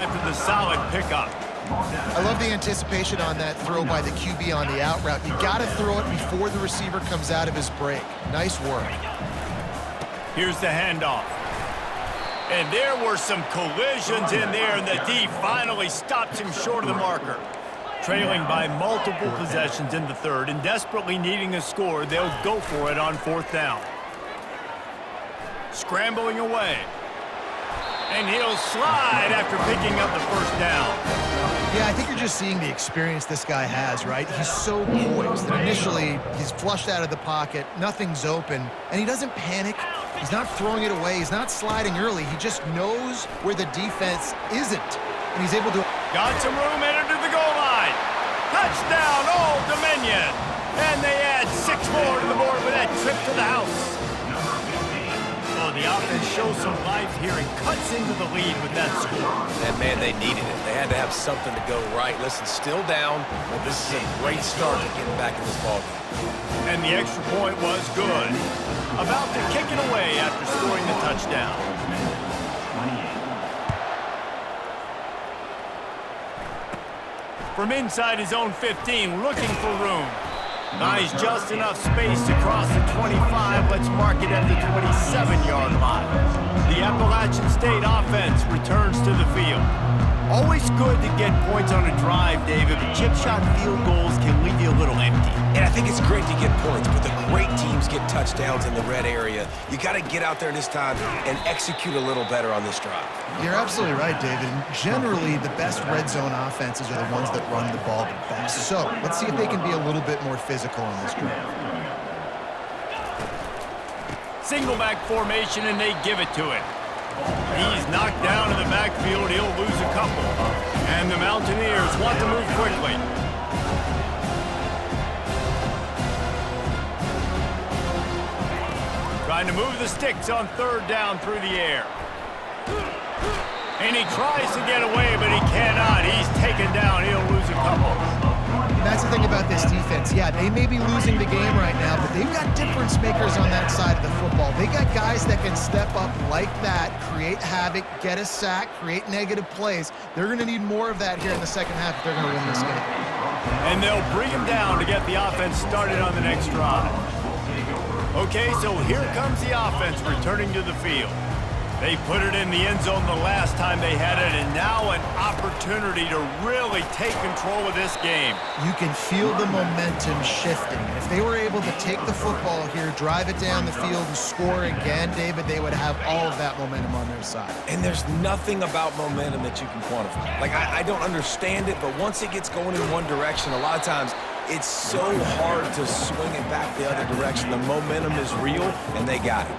After the solid pickup. I love the anticipation on that throw by the QB on the out route. You got to throw it before the receiver comes out of his break. Nice work. Here's the handoff. And there were some collisions in there, and the D finally stops him short of the marker. Trailing by multiple possessions in the third and desperately needing a score, they'll go for it on fourth down. Scrambling away. And he'll slide after picking up the first down. Yeah, I think you're just seeing the experience this guy has, right? He's so poised. And initially, he's flushed out of the pocket. Nothing's open. And he doesn't panic. He's not throwing it away. He's not sliding early. He just knows where the defense isn't. And he's able to... Got some room, entered to the goal line. Touchdown, Old Dominion. And they add 6 more to the board with that trip to the house. Oh, the offense shows some life here and cuts into the lead with that score. And, man, they needed it. They had to have something to go right. Listen, still down, but this is a great start to getting back in this ballgame. And the extra point was good. About to kick it away after scoring the touchdown. From inside his own 15, looking for room. Nice, just enough space to cross the 25. Let's mark it at the 27-yard line. The Appalachian State offense returns to the field. Always good to get points on a drive, David, but chip shot field goals can leave you a little empty. And I think it's great to get points, but the great teams get touchdowns in the red area. You got to get out there this time and execute a little better on this drive. You're absolutely right, David. Generally, the best red zone offenses are the ones that run the ball the best. So let's see if they can be a little bit more physical on this drive. Single back formation, and they give it to him. He's knocked down in the backfield. He'll lose a couple. And the Mountaineers want to move quickly. Trying to move the sticks on third down through the air. And he tries to get away, but he cannot. He's taken down. He'll lose a couple. And that's the thing about this defense. Yeah, they may be losing the game right now, but they've got difference makers on that side of the football. They got guys that can step up like that, create havoc, get a sack, create negative plays. They're going to need more of that here in the second half if they're going to win this game. And they'll bring him down to get the offense started on the next drive. Okay, so here comes the offense returning to the field. They put it in the end zone the last time they had it, and now an opportunity to really take control of this game. You can feel the momentum shifting. And if they were able to take the football here, drive it down the field, and score again, David, they would have all of that momentum on their side. And there's nothing about momentum that you can quantify. Like, I don't understand it, but once it gets going in one direction, a lot of times it's so hard to swing it back the other direction. The momentum is real, and they got it.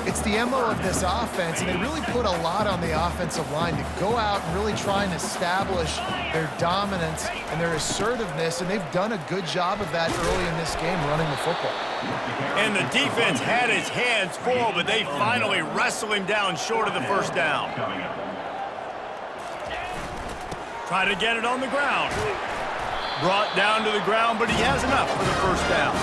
It's the MO of this offense, and they really put a lot on the offensive line to go out and really try and establish their dominance and their assertiveness, and they've done a good job of that early in this game running the football. And the defense had his hands full, but they finally wrestle him down short of the first down. Try to get it on the ground. Brought down to the ground, but he has enough for the first down.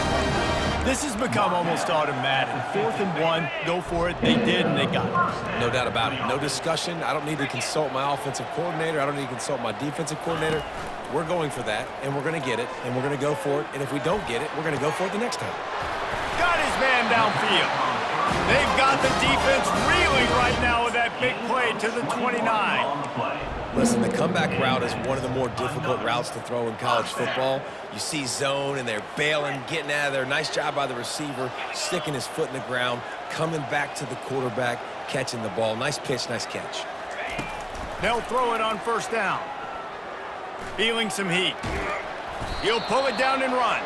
This has become almost automatic. 4th and 1, go for it. They did, and they got it. No doubt about it. No discussion. I don't need to consult my offensive coordinator. I don't need to consult my defensive coordinator. We're going for that, and we're going to get it, and we're going to go for it. And if we don't get it, we're going to go for it the next time. Got his man downfield. They've got the defense reeling right now with that big play to the 29. Listen, the comeback route is one of the more difficult routes to throw in college football. You see zone, and they're bailing, getting out of there. Nice job by the receiver, sticking his foot in the ground, coming back to the quarterback, catching the ball. Nice pitch, nice catch. They'll throw it on first down. Feeling some heat. He'll pull it down and run.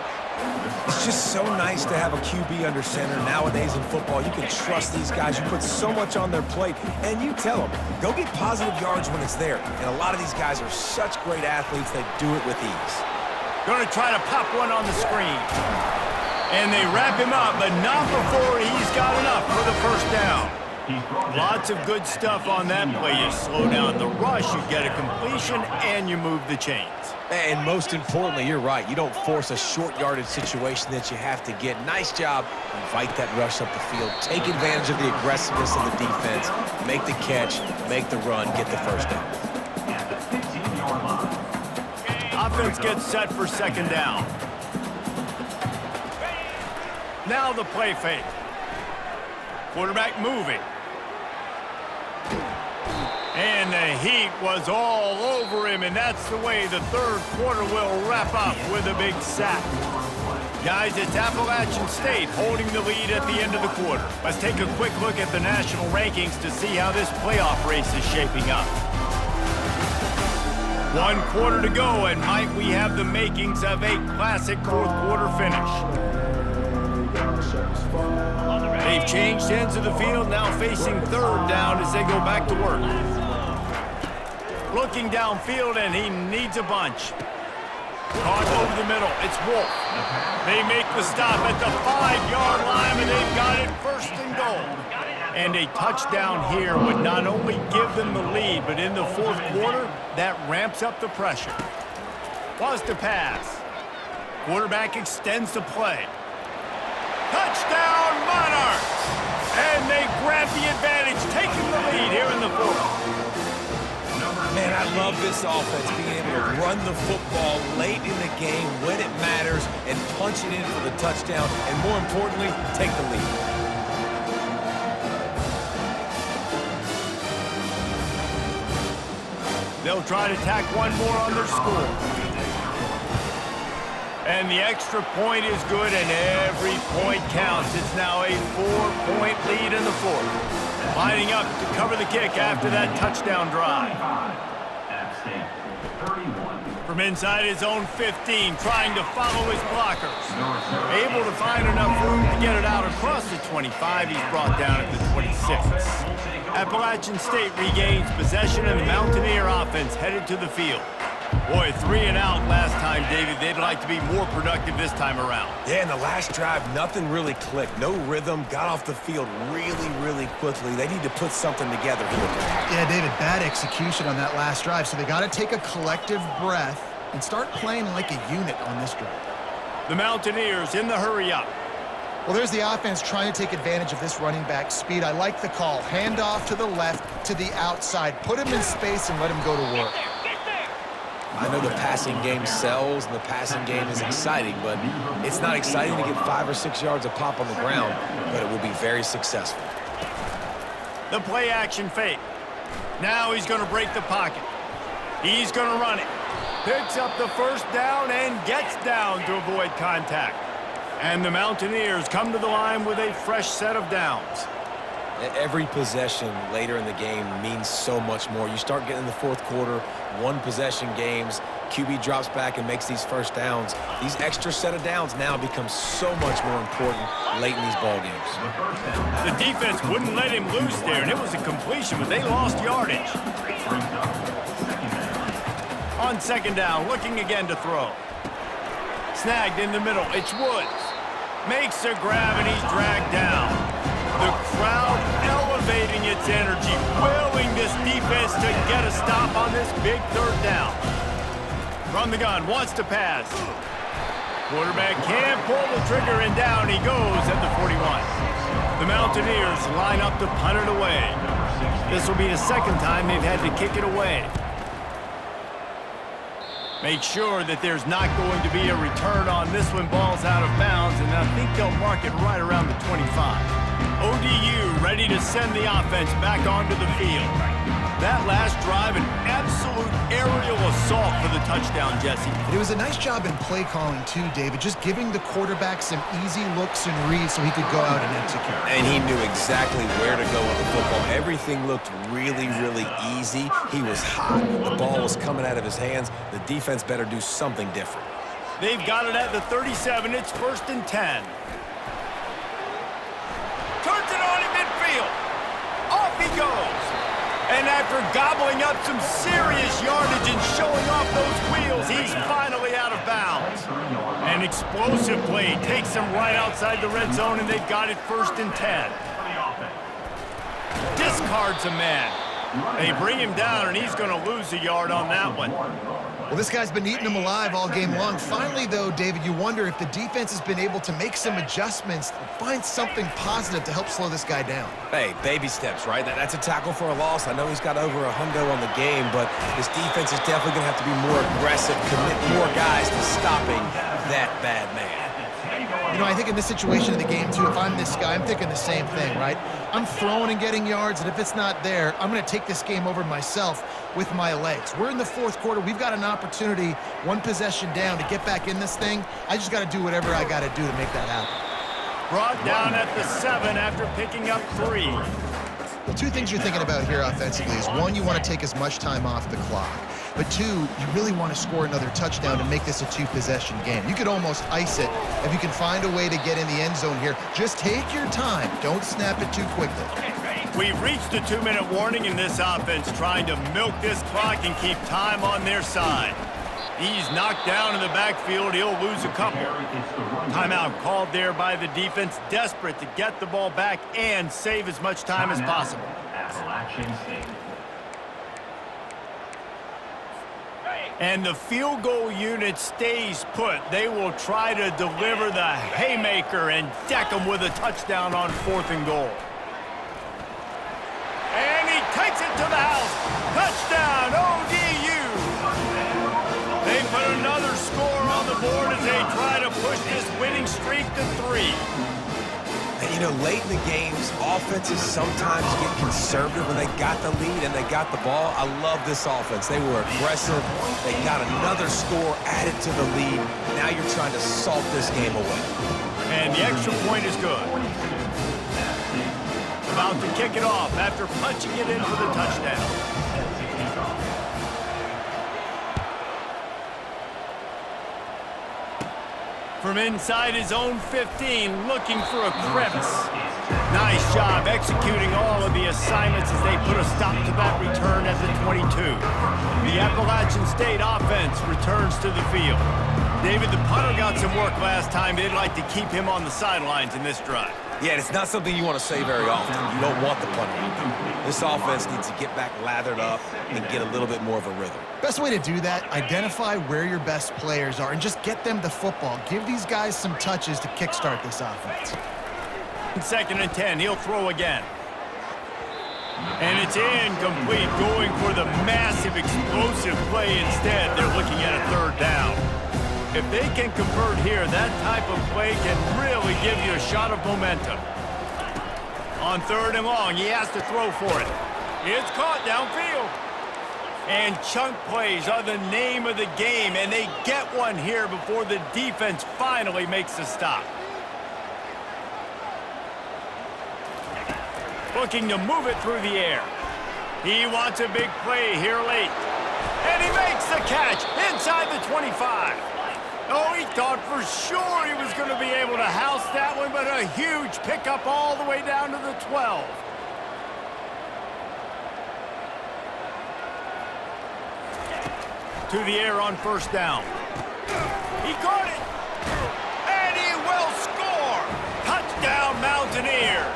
It's just so nice to have a QB under center. Nowadays in football, you can trust these guys. You put so much on their plate, and you tell them, go get positive yards when it's there. And a lot of these guys are such great athletes, they do it with ease. Going to try to pop one on the screen. And they wrap him up, but not before he's got enough for the first down. Lots of good stuff on that play. You slow down the rush, you get a completion, and you move the chains. And most importantly, you're right. You don't force a short yardage situation that you have to get. Nice job. Invite that rush up the field. Take advantage of the aggressiveness of the defense. Make the catch, make the run, get the first down. offense gets set for second down. Now the play fake. Quarterback moving. And the heat was all over him, and that's the way the third quarter will wrap up with a big sack. Guys, it's Appalachian State holding the lead at the end of the quarter. Let's take a quick look at the national rankings to see how this playoff race is shaping up. 1 quarter to go, and might we have the makings of a classic fourth quarter finish. They've changed ends of the field, now facing third down as they go back to work. Looking downfield, and he needs a bunch. Caught over the middle. It's Wolf. They make the stop at the 5-yard line, and they've got it first and goal. And a touchdown here would not only give them the lead, but in the fourth quarter, that ramps up the pressure. Was to pass. Quarterback extends the play. Touchdown, Monarchs! And they grab the advantage, taking the lead here in the fourth. Man, I love this offense, being able to run the football late in the game when it matters and punch it in for the touchdown, and more importantly, take the lead. They'll try to tack one more on their score. And the extra point is good, and every point counts. It's now a 4-point lead in the fourth. Lining up to cover the kick after that touchdown drive. From inside his own 15, trying to follow his blockers. Able to find enough room to get it out across the 25. He's brought down at the 26. Appalachian State regains possession, and the Mountaineer offense headed to the field. Boy, 3 and out last time, David. They'd like to be more productive this time around. Yeah, in the last drive, nothing really clicked. No rhythm, got off the field really quickly. They need to put something together here. Yeah, David, bad execution on that last drive, so they got to take a collective breath and start playing like a unit on this drive. The Mountaineers in the hurry-up. Well, there's the offense trying to take advantage of this running back speed. I like the call. Hand off to the left, to the outside. Put him in space and let him go to work. I know the passing game sells and the passing game is exciting, but it's not exciting to get 5 or 6 yards of pop on the ground, but it will be very successful. The play action fake. Now he's going to break the pocket. He's going to run it. Picks up the first down and gets down to avoid contact. And the Mountaineers come to the line with a fresh set of downs. Every possession later in the game means so much more. You start getting in the fourth quarter, 1-possession games, QB drops back and makes these first downs. These extra set of downs now become so much more important late in these ball games. The defense wouldn't let him loose there, and it was a completion, but they lost yardage. On second down, looking again to throw. Snagged in the middle, it's Woods. Makes a grab, and he's dragged down. The crowd elevating its energy, willing this defense to get a stop on this big third down. From the gun, wants to pass. Quarterback can't pull the trigger, and down he goes at the 41. The Mountaineers line up to punt it away. This will be the second time they've had to kick it away. Make sure that there's not going to be a return on this one. Ball's out of bounds, and I think they'll mark it right around the 25. ODU ready to send the offense back onto the field. That last drive, an absolute aerial assault for the touchdown, Jesse. It was a nice job in play calling too, David, just giving the quarterback some easy looks and reads so he could go out and execute. And he knew exactly where to go with the football. Everything looked really easy. He was hot. The ball was coming out of his hands. The defense better do something different. They've got it at the 37. It's 1st and 10. Turns it on in midfield. Off he goes. And after gobbling up some serious yardage and showing off those wheels, he's finally out of bounds. An explosive play takes him right outside the red zone, and they've got it 1st and 10. Discards a man. They bring him down, and he's going to lose a yard on that one. Well, this guy's been eating them alive all game long. Finally, though, David, you wonder if the defense has been able to make some adjustments, find something positive to help slow this guy down. Hey, baby steps, right? That's a tackle for a loss. I know he's got over a hundo on the game, but this defense is definitely going to have to be more aggressive, commit more guys to stopping that bad man. You know, I think in this situation of the game, too, if I'm this guy, I'm thinking the same thing, right? I'm throwing and getting yards, and if it's not there, I'm going to take this game over myself with my legs. We're in the fourth quarter. We've got an opportunity, one possession down, to get back in this thing. I just got to do whatever I got to do to make that happen. Brought down at the 7 after picking up 3. Well, two things you're thinking about here offensively is, one, you want to take as much time off the clock. But two, you really want to score another touchdown to make this a two-possession game. You could almost ice it if you can find a way to get in the end zone here. Just take your time. Don't snap it too quickly. We've reached the 2-minute warning in this offense, trying to milk this clock and keep time on their side. He's knocked down in the backfield. He'll lose a couple. Timeout called there by the defense, desperate to get the ball back and save as much time as possible. And the field goal unit stays put. They will try to deliver the haymaker and deck them with a touchdown on 4th and goal. And he takes it to the house. Touchdown, ODU. They put another score on the board as they try to push this winning streak to 3. And, you know, late in the games, offenses sometimes get conservative when they got the lead and they got the ball. I love this offense. They were aggressive. They got another score added to the lead. Now you're trying to salt this game away. And the extra point is good. About to kick it off after punching it in for the touchdown. From inside his own 15, looking for a crevice. Nice job executing all of the assignments as they put a stop to that return at the 22. The Appalachian State offense returns to the field. David, the punter got some work last time. They'd like to keep him on the sidelines in this drive. Yeah, it's not something you want to say very often. You don't want the punter. This offense needs to get back lathered up and get a little bit more of a rhythm. Best way to do that, identify where your best players are and just get them the football. Give these guys some touches to kickstart this offense. 2nd and 10, he'll throw again. And it's incomplete, going for the massive explosive play instead. They're looking at a 3rd down. If they can convert here, that type of play can really give you a shot of momentum. On 3rd and long, he has to throw for it. It's caught downfield. And chunk plays are the name of the game, and they get one here before the defense finally makes the stop. Looking to move it through the air. He wants a big play here late. And he makes the catch inside the 25. Oh, he thought for sure he was going to be able to house that one, but a huge pickup all the way down to the 12. To the air on 1st down. He caught it. And he will score. Touchdown, Mountaineers.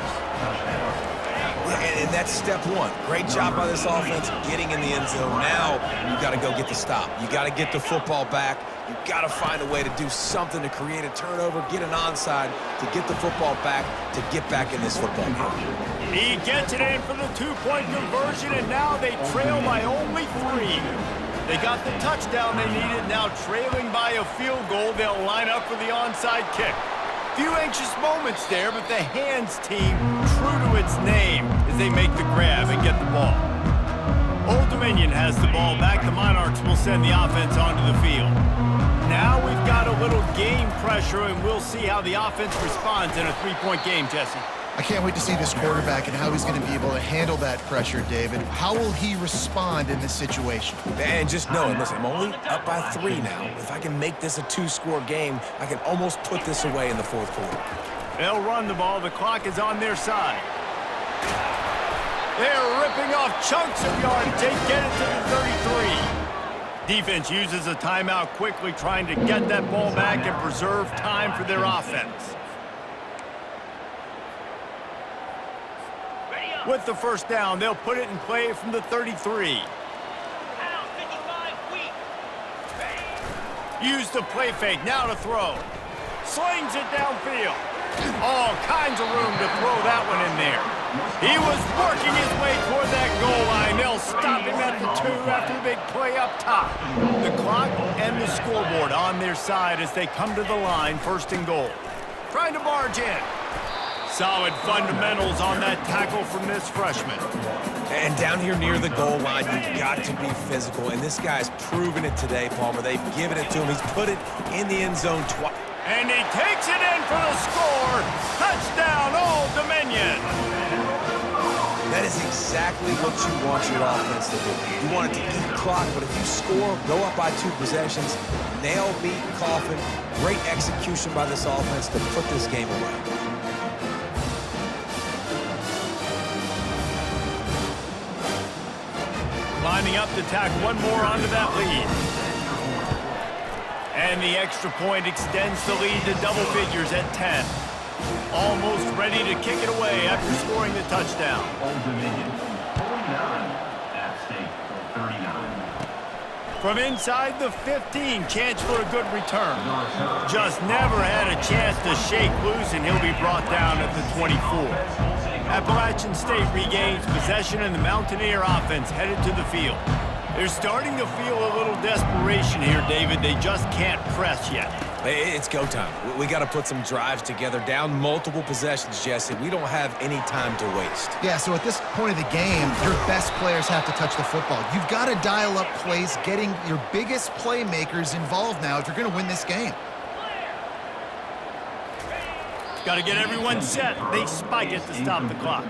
And that's step one. Great job by this offense getting in the end zone. Now you got to go get the stop. You got to get the football back. You got to find a way to do something to create a turnover, get an onside, to get the football back, to get back in this football game. He gets it in for the 2-point conversion, and now they trail by only 3. They got the touchdown they needed. Now trailing by a field goal, they'll line up for the onside kick. Few anxious moments there, but the hands team, true to its name, as they make the grab and get the ball. Old Dominion has the ball back. The Monarchs will send the offense onto the field. Now we've got a little game pressure, and we'll see how the offense responds in a 3-point game, Jesse. I can't wait to see this quarterback and how he's going to be able to handle that pressure, David. How will he respond in this situation? And just knowing, listen, I'm only up by 3 now. If I can make this a 2-score game, I can almost put this away in the 4th quarter. They'll run the ball. The clock is on their side. They're ripping off chunks of yardage. They get it to the 33. Defense uses a timeout quickly, trying to get that ball back and preserve time for their offense. With the first down, they'll put it in play from the 33. Use the play fake, now to throw. Slings it downfield. All kinds of room to throw that one in there. He was working his way toward that goal line. They'll stop him at the 2 after the big play up top. The clock and the scoreboard on their side as they come to the line, 1st and goal. Trying to barge in. Solid fundamentals on that tackle from this freshman. And down here near the goal line, you've got to be physical. And this guy's proven it today, Palmer. They've given it to him. He's put it in the end zone twice. And he takes it in for the score. Touchdown, Old Dominion. That is exactly what you want your offense to do. You want it to eat clock, but if you score, go up by 2 possessions, nail, beat, coffin. Great execution by this offense to put this game away. Lining up to tack one more onto that lead. And the extra point extends the lead to double figures at 10. Almost ready to kick it away after scoring the touchdown. Old Dominion, 49. App State, 39. From inside the 15, chance for a good return. Just never had a chance to shake loose, and he'll be brought down at the 24. Appalachian State regains possession, and the Mountaineer offense headed to the field. They're starting to feel a little desperation here, David. They just can't press yet. It's go time. We got to put some drives together. Down multiple possessions, Jesse. We don't have any time to waste. Yeah, so at this point of the game, your best players have to touch the football. You've got to dial up plays, getting your biggest playmakers involved now if you're going to win this game. Got to get everyone set. They spike it to stop the clock.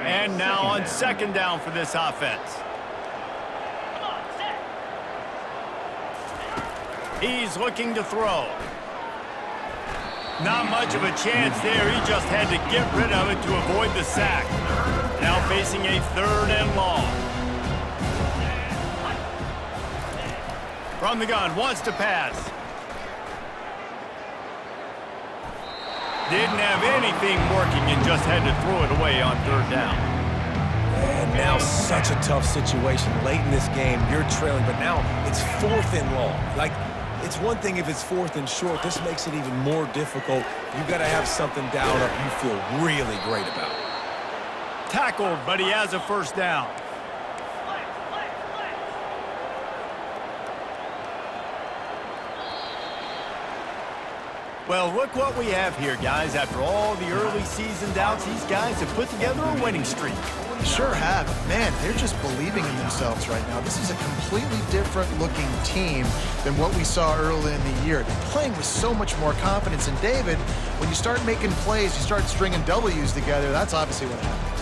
And now on 2nd down for this offense. He's looking to throw. Not much of a chance there. He just had to get rid of it to avoid the sack. Now facing a 3rd and long. From the gun, wants to pass. Didn't have anything working and just had to throw it away on 3rd down. And now such a tough situation. Late in this game, you're trailing, but now it's 4th and long. Like, it's one thing if it's 4th and short. This makes it even more difficult. You've got to have something down up you feel really great about. Tackled, but he has a 1st down. Well, look what we have here, guys. After all the early season doubts, these guys have put together a winning streak. Sure have. Man, they're just believing in themselves right now. This is a completely different looking team than what we saw early in the year. They're playing with so much more confidence. And David, when you start making plays, you start stringing W's together, that's obviously what happens.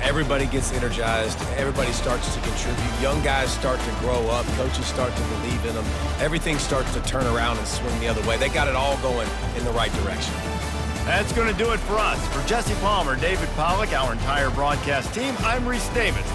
Everybody gets energized. Everybody starts to contribute. Young guys start to grow up. Coaches start to believe in them. Everything starts to turn around and swing the other way. They got it all going in the right direction. That's going to do it for us. For Jesse Palmer, David Pollack, our entire broadcast team, I'm Reese Davis.